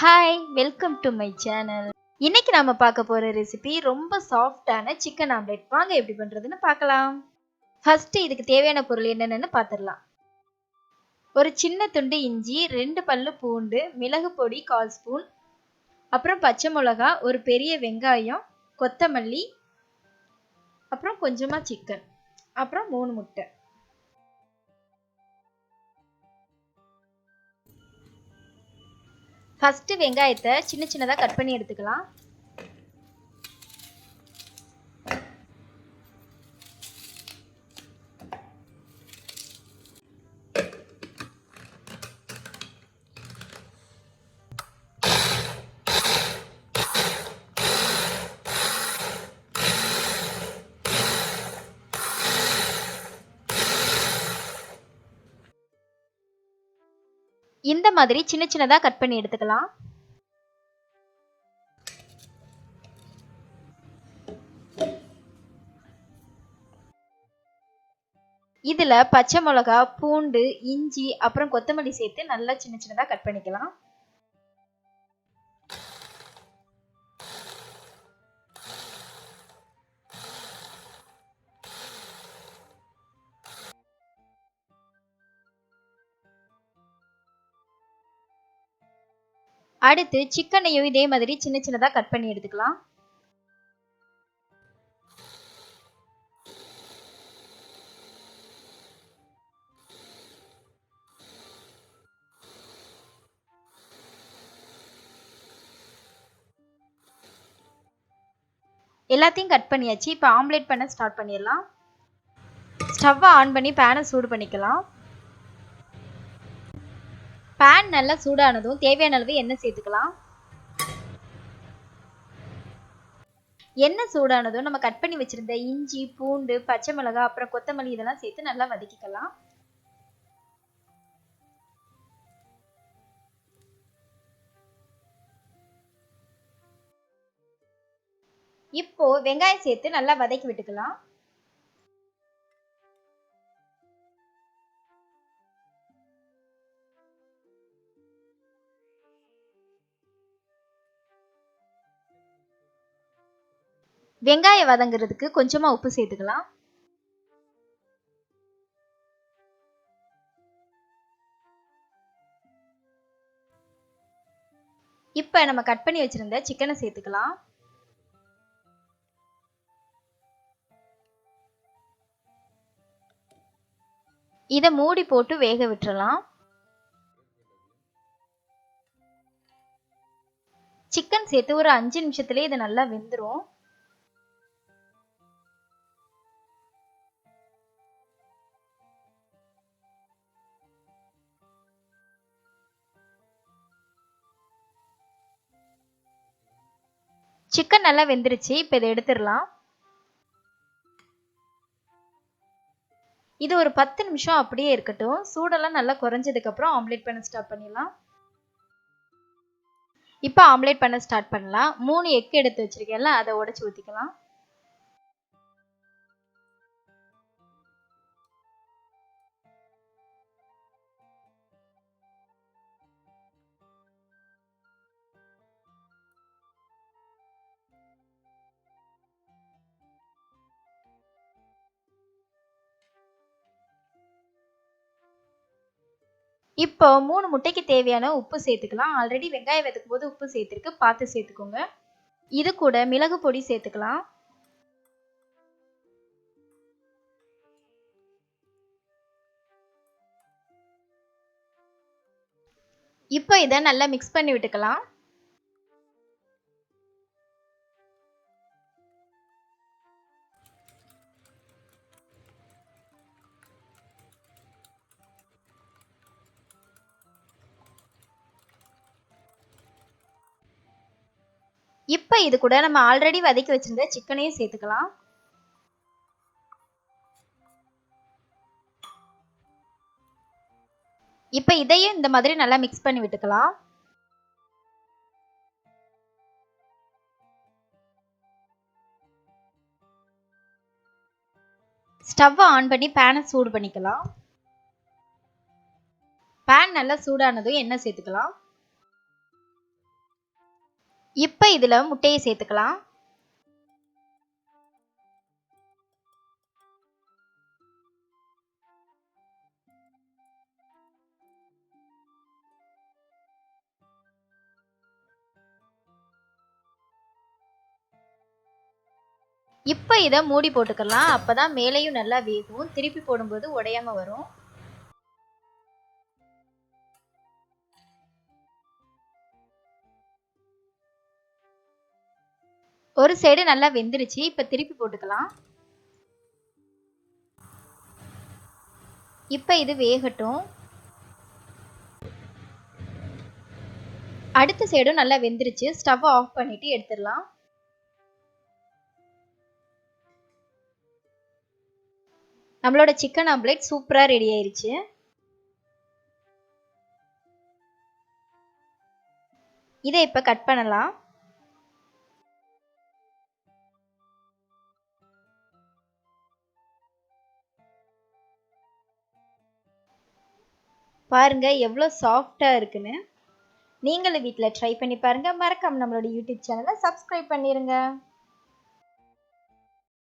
Hi welcome to my channel. இன்னைக்கு நாம பார்க்க போற ரெசிபி ரொம்ப சாஃப்டான சிக்கன் ஆம்லெட். வாங்க எப்படி பண்றதுன்னு பார்க்கலாம். ஃபர்ஸ்ட் இதுக்கு தேவையான பொருள் என்னென்னு பார்த்துடலாம். ஒரு சின்ன துண்டு இஞ்சி, 2 பல்லு பூண்டு, மிளகு பொடி 1/4 ஸ்பூன், அப்புறம் பச்சை மிளகா, ஒரு பெரிய வெங்காயம், கொத்தமல்லி, அப்புறம் கொஞ்சமா சிக்கன், அப்புறம் 3 முட்டை. ஃபர்ஸ்ட் வெங்காயத்தை சின்ன சின்னதாக கட் பண்ணி எடுத்துக்கலாம். இந்த மாதிரி சின்ன சின்னதா கட் பண்ணி எடுத்துக்கலாம். இதுல பச்சை மிளகா, பூண்டு, இஞ்சி, அப்புறம் கொத்தமல்லி சேர்த்து நல்லா சின்ன சின்னதா கட் பண்ணிக்கலாம். அடுத்து சிக்கனையும் இதே மாதிரி சின்ன சின்னதா கட் பண்ணி எடுத்துக்கலாம். எல்லாத்தையும் கட் பண்ணியாச்சு. இப்போ ஆம்லேட் பண்ண ஸ்டார்ட் பண்ணிடலாம். ஸ்டவ்வை ஆன் பண்ணி பேனை சூடு பண்ணிக்கலாம். பேன் நல்லா சூடானதும் தேவையான அளவு எண்ணெய் சேர்த்துக்கலாம். எண்ணெய் சூடானதும் நம்ம கட் பண்ணி வச்சிருந்த இஞ்சி, பூண்டு, பச்சை மிளகாய், அப்புறம் கொத்தமல்லி இதெல்லாம் சேர்த்து நல்லா வதக்கிக்கலாம். இப்போ வெங்காயம் சேர்த்து நல்லா வதக்கி விட்டுக்கலாம். வெங்காயம் வதங்குறதுக்கு கொஞ்சமா உப்பு சேர்த்துக்கலாம். இப்ப நம்ம கட் பண்ணி வச்சிருந்த சிக்கனை சேர்த்துக்கலாம். இதை மூடி போட்டு வேக விட்டுறலாம். சிக்கன் சேர்த்து ஒரு 5 நிமிஷத்துலயே இது நல்லா வெந்துடும். சிக்கன் நல்லா வெந்துருச்சு. இப்போ இதை எடுத்துடலாம். இது ஒரு 10 நிமிஷம் அப்படியே இருக்கட்டும். சூடெல்லாம் நல்லா குறைஞ்சதுக்கு அப்புறம் ஆம்லேட் பண்ண ஸ்டார்ட் பண்ணிடலாம். இப்போ ஆம்லேட் பண்ண ஸ்டார்ட் பண்ணலாம். 3 எக் எடுத்து வச்சிருக்கேன்ல, அதை உடைச்சு ஊற்றிக்கலாம். இப்போ 3 முட்டைக்கு தேவையான உப்பு சேர்த்துக்கலாம். ஆல்ரெடி வெங்காயம் வதக்கும் போது உப்பு சேர்த்துருக்கு, பார்த்து சேர்த்துக்கோங்க. இது கூட மிளகு பொடி சேர்த்துக்கலாம். இப்போ இதை நல்லா மிக்ஸ் பண்ணி விட்டுக்கலாம். இப்போ இது கூட நம்ம ஆல்ரெடி வதக்கி வச்சிருந்த சிக்கனையும் சேர்த்துக்கலாம். இப்போ இதையும் இந்த மாதிரி நல்லா மிக்ஸ் பண்ணி விட்டுக்கலாம். ஸ்டவ் ஆன் பண்ணி பேனை சூடு பண்ணிக்கலாம். பேன் நல்லா சூடானதும் எண்ணெய் சேர்த்துக்கலாம். இப்போ இதில் முட்டையை சேர்த்துக்கலாம். இப்போ இதை மூடி போட்டுக்கலாம். அப்போ தான் மேலேயும் நல்லா வேகும். திருப்பி போடும்போது உடையாம வரும். ஒரு சைடு நல்லா வெந்துருச்சு. இப்போ திருப்பி போட்டுக்கலாம். இப்போ இது வேகட்டும். அடுத்த சைடும் நல்லா வெந்துருச்சு. ஸ்டவ் ஆஃப் பண்ணிட்டு எடுத்துடலாம். நம்மளோட சிக்கன் ஆம்லெட் சூப்பரா ரெடி ஆயிருச்சு. இதை இப்ப கட் பண்ணலாம். பாருங்க எவ்வளவு சாஃப்டா இருக்குன்னு. நீங்களும் வீட்ல ட்ரை பண்ணி பாருங்க. மறக்காம நம்மளோட யூடியூப் சேனலை சப்ஸ்கிரைப் பண்ணிருங்க.